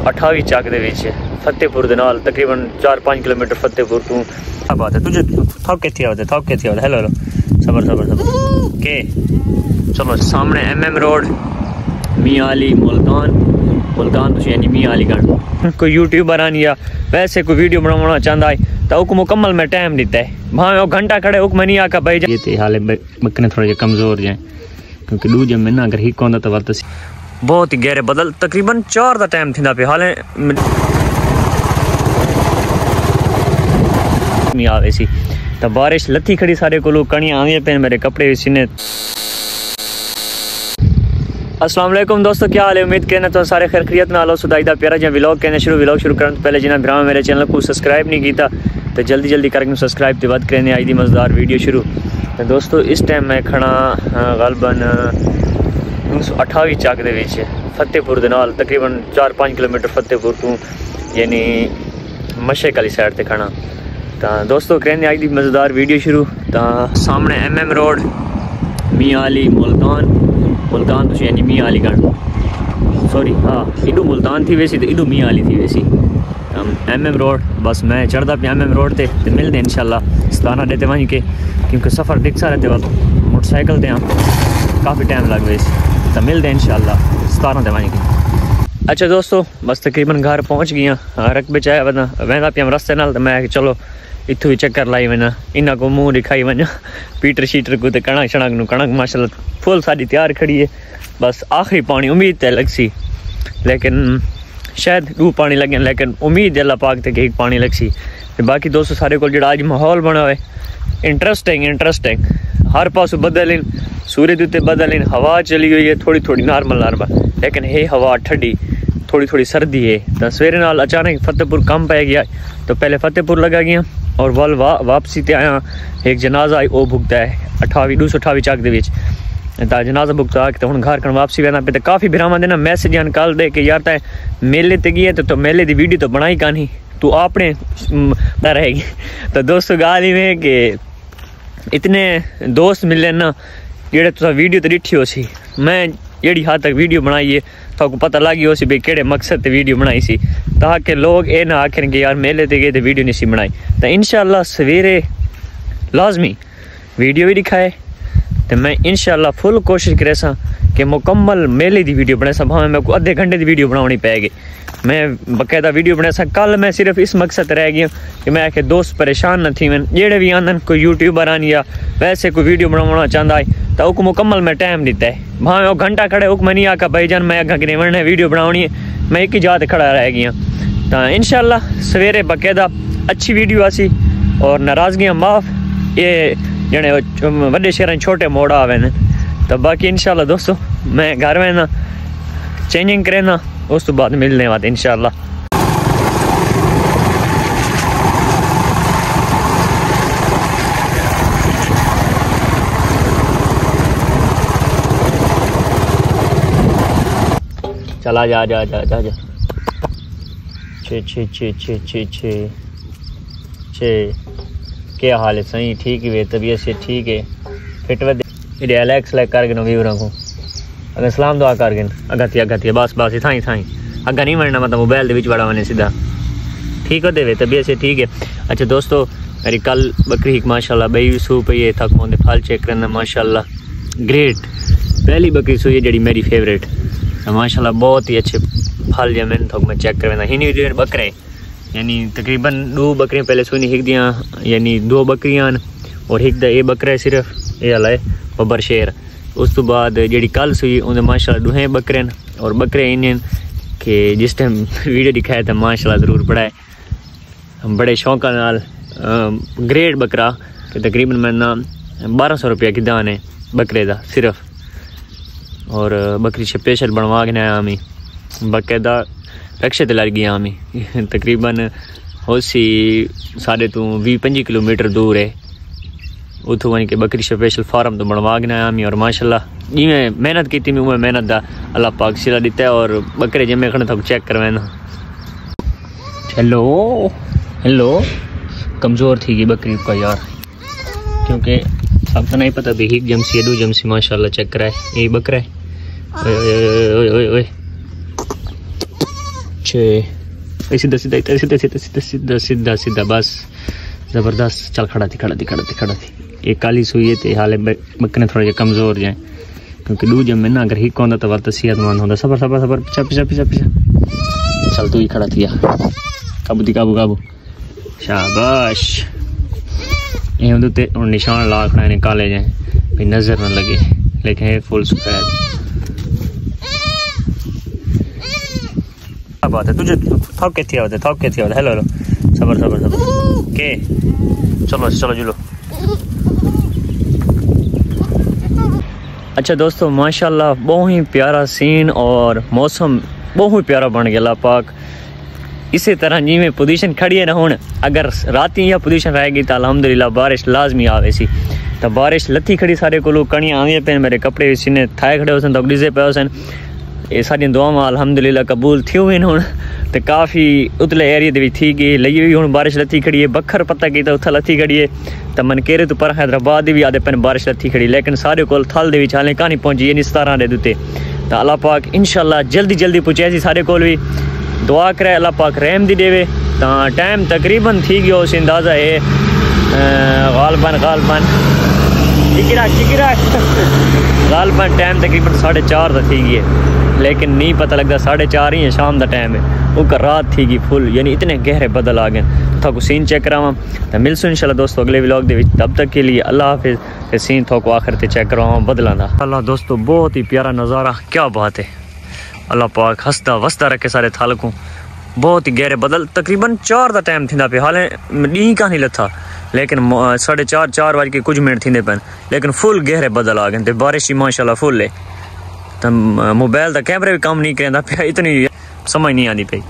28ਵੀਂ ਚੱਕ ਦੇ ਵਿੱਚ ਫਤਿਹਪੁਰ ਦੇ ਨਾਲ ਤਕਰੀਬਨ 4-5 ਕਿਲੋਮੀਟਰ ਫਤਿਹਪੁਰ ਤੋਂ ਆ ਬਾਤ ਹੈ ਤੁਝੇ ਥੱਕ ਕਿੱਥੇ ਆਉਂਦਾ ਹੈਲੋ ਸਬਰ ਕੇ चलो सामने MM रोड मियाँ अली मुल्तान तो यानी मियाँ अली गढ़ कोई यूट्यूबर आनी या वैसे कोई वीडियो बनाना चाहता है तो उसको मुकम्मल में टाइम देता है भावे वो घंटा खड़े उक में नहीं आका भाई ये थे हाले बकने थोड़े जे कमज़ोर जाए क्योंकि दूजे में ना अगर हिक होंदा तो वरत बहुत ही गहरे बदल तकरीबन 4 का टाइम थी पे हाले आवे सी तो बारिश लथी खड़ी सारे को कणियां आवी पे मेरे कपड़े भी सीने। अस्सलाम वालेकुम दोस्तों, क्या हाल है? उम्मीद करना तो सारे खैर खैरियत नाल हो। सुदाई दा प्यारा जिहा व्लॉग कहने शुरू करन तो पहले जिन्हें भरा मेरे चैनल को सब्सक्राइब नहीं किया तो जल्दी करके सब्सक्राइब तो बात करने आई दी मज़ेदार वीडियो शुरू। तो दोस्तों इस टाइम मैं खड़ा गलबन 28ਵੀਂ ਚੱਕ ਦੇ ਵਿੱਚ फतेहपुर ਦੇ ਨਾਲ तकरीबन 4-5 किलोमीटर फतेहपुर तो यानी मशरक वाली साइड से खड़ा। तो दोस्तों करने आई दी मज़ेदार वीडियो शुरू। तो सामने MM रोड मियाँ अली मुल्तान तो यानी मियाँ अली गढ़ सॉरी हाँ इडू मुल्तान थी वैसी तो इडू मियाँ अली थी वैसी MM रोड। बस मैं चढ़ता पे MM रोड ते मिलते इंशाल्लाह 17 देते वहीं के क्योंकि सफ़र दिखता रहते वक्त मोटरसाइकिल ते काफ़ी टाइम लग वैसे तो मिलते इंशाल्लाह 17 दे वहीं के। अच्छा दोस्तों बस तकरीबन घर पहुँच गई रख बचाया वना वहदा पे रस्ते नाल तो मैं चलो इतों भी चक्कर लाई वना इन्हों को मुँह दिखाई वना पीटर शीटर को तो कणक माशाल्लाह फुल सारी तैयार खड़ी है। बस आखिरी पानी उम्मीद तो लग सी लेकिन शायद 2 पानी लगे लेकिन उम्मीद अल्लाह पाक तक एक पानी लग सी। बाकी दोस्तों सारे को जो अज माहौल बना हुआ है इंटरेस्टिंग हर पासों बदल इन सूरज उत्ते बदल इन हवा चली हुई है थोड़ी नॉर्मल लेकिन है हवा ठंडी थोड़ी सर्दी है। तो सवेरे नाल अचानक फतेहपुर कम पै गया तो पहले फतेहपुर लगा गया और वल वापसी ते आया एक जनाजा आई वो भुगता है 228 ਚੱਕ ਦੇ ਵਿੱਚ तो जनाजा भुगता के तो हम घर कर वापसी वहना पे तो काफ़ी बिरामा देना मैसेज कल दे के यार तो मेले ते गए तो मेले की वीडियो तो बनाई कहानी तू आपने रहेगी। तो दोस्तों गाल में कि इतने दोस्त मिले ना जेड़े तुसा वीडियो तो डिठी हो सी मैं जेड़ी हद तक वीडियो बनाई है तो पता लग गया सी भाई केड़े मकसद से वीडियो बनाई सी ताकि लोग ये ना आखिर कि यार मेले ते गए तो वीडियो नहीं सी बनाई। तो इंशाल्लाह सवेरे लाजमी वीडियो भी दिखाए तो मैं इंशाल्लाह फुल कोशिश करे सा कि मुकम्मल मेले की वीडियो बना सा भावें मेरे को आधे घंटे की वीडियो बनानी पैगी मैं बाकायदा वीडियो बना सा। कल मैं सिर्फ इस मकसद रह गया कि मैं आखे दोस्त परेशान न थी मैं जेड़े भी आंदन कोई यूट्यूबर आन या वैसे कोई वीडियो बनाना चाहता है तो उसको मुकम्मल में टाइम देता है भावें वो घंटा खड़े उक में नहीं आका भाई जान मैं अगर कि वरना वीडियो बनानी है मैं एक ही जात खड़ा रह गया। तो इंशाल्लाह सवेरे बाकायदा अच्छी वीडियो आसी और नाराज़गियाँ माफ़ ये जने वड्डे शहर छोटे मोड़ आवे ने। तो बाकी इंशाल्लाह दोस्तों मैं घर में ना चेंजिंग करे ना उस तो बाद मिलने वाले इंशाल्लाह। चला जा छे क्या हाल है? सही ठीक है तबीयत से ठीक है फिट वे एलेक्स लाइक कर गिनो व्यूअर को अगर सलाम दुआ कर गिन अगती बस थाई अगर नहीं बनना मतलब मोबाइल के बड़ा बने सीधा ठीक हो देवे तबीयत से ठीक है। अच्छा दोस्तों मेरी कल बकरी माशाल्लाह बई सू पई है थक होंदे फल चेक करना माशाल्लाह ग्रेट पहली बकरी सूई है जी मेरी फेवरेट माशाल्लाह बहुत ही अच्छे फल जो मैंने थक मैं चेक करना ही बकरे यानी तकरीबन 2 बकरियां पहले सुनी हिक दियाँ यानी 2 बकरियां और हिक दा ये बकरा है सिर्फ ये वाला है बबर शेर। उस तो बाद जी कल सुई उन्हें माशाल्लाह 2 बकरे और बकरे इन्हें कि जिस टाइम वीडियो दिखाया था माशाल्लाह ज़रूर पड़ा है बड़े शौक नाल ग्रेट बकरा कि तकरीबन मैं ना 1200 रुपया की दान है बकरे का सिर्फ और बकरी स्पेशल बनवा के आया हमें बाकायदा रक्शे ते लग गया हमें तकरीबन होसी साढ़े तो 20-25 किलोमीटर दूर है उतो वहीं के बकरी स्पेशल फार्म तो बनवा के आया हमें और माशाल्लाह जिमें मेहनत की मैं उमें मेहनत का अल्लाह पाक सिला दिता है और बकरे जमे खड़े तक चेक करवाना। हेलो कमज़ोर थी गई बकरी का यार क्योंकि सबको नहीं पता भी एक जमसी है 2 जमसी माशाल्लाह चेक कराए यही बकरा है ओए सीधा सीधा सीधा सीधा सीधा सीधा सीधा बस जबरदस्त। चल खड़ा थी एक काली सुई है ते हाले बकने थोड़ा कमजोर जाए क्योंकि दूजे में ना अगर हिक होंदा तो वरत सेहतमंद होंदा। सबर सबर सबर पीछा चल तू ही खड़ा थिया काबू शाबाश। ये होंदे ते निशान ला खड़ा ने काले जाए भाई नजर न लगे लेकिन ये फुल सफेद। क्या बात है तुझे थक के थिया होता हेलो सबर के चलो जुलो। अच्छा दोस्तों माशाल्लाह बहुत ही प्यारा सीन और मौसम बहुत ही प्यारा बन गया पाक। इसी तरह जिमें पोजीशन खड़ी है ना हुण अगर रात यह पोजीशन रहेगी तो अलहमदुलिल्लाह बारिश लाजमी आवे सी। तो बारिश लथी खड़ी सारे को कणियां आवी पे मेरे कपड़े भी सीने थाए खड़े होसन तो डिजे पे होसन। ये सारी दुआवां अलहमदुलिल्लाह कबूल थी हुई हुण तो काफ़ी उतले एरिया दे थी गई लई हुई हुण बारिश लथी खड़ी है। बखर पता की तो उथा लथी खड़ी है तो मनकेरे तो पर हैदराबाद भी आदे पेन बारिश लथी खड़ी लेकिन सारे को थल दे विच हाले कहानी पहुंची है 17 दे दुते। तो अल्लाह पाक इंशाल्लाह जल्दी पुजे सी सारे को भी दुआ करे अल्लाह पाक रहम दी देवे। तो टाइम तकरीबन थी गयो उस अंदाज़ा है गालबन टाइम तकरीबन 4:30 का थी गई है लेकिन नहीं पता लगता 4:30 ही है शाम का टाइम है वो रात थी गई फुल यानी इतने गहरे बदल आ गए। थोको सीन चेक करावा तो मिलसूँ इंशाल्लाह दोस्तों अगले व्लॉग दे विच। तब तक के लिए अल्लाह हाफिज़। फिर सीन थोको आखिर ते चेक करावा बदलों का। अल्लाह दोस्तों बहुत ही प्यारा नज़ारा क्या बात है। अल्लाह पाक हंसदा वसदा रखे सारे थल को। बहुत ही गहरे बदल तकरीबन 4 का टाइम थी पे हाले डी का नहीं लथा लेकिन 4:30 बज के कुछ मिनट थी पैन लेकिन फुल गहरे बदल आ गए। बारिश ही माशाल्लाह फुल है। तो मोबाइल का कैमरा भी काम नहीं करेंदा पे इतनी समझ नहीं आती पई।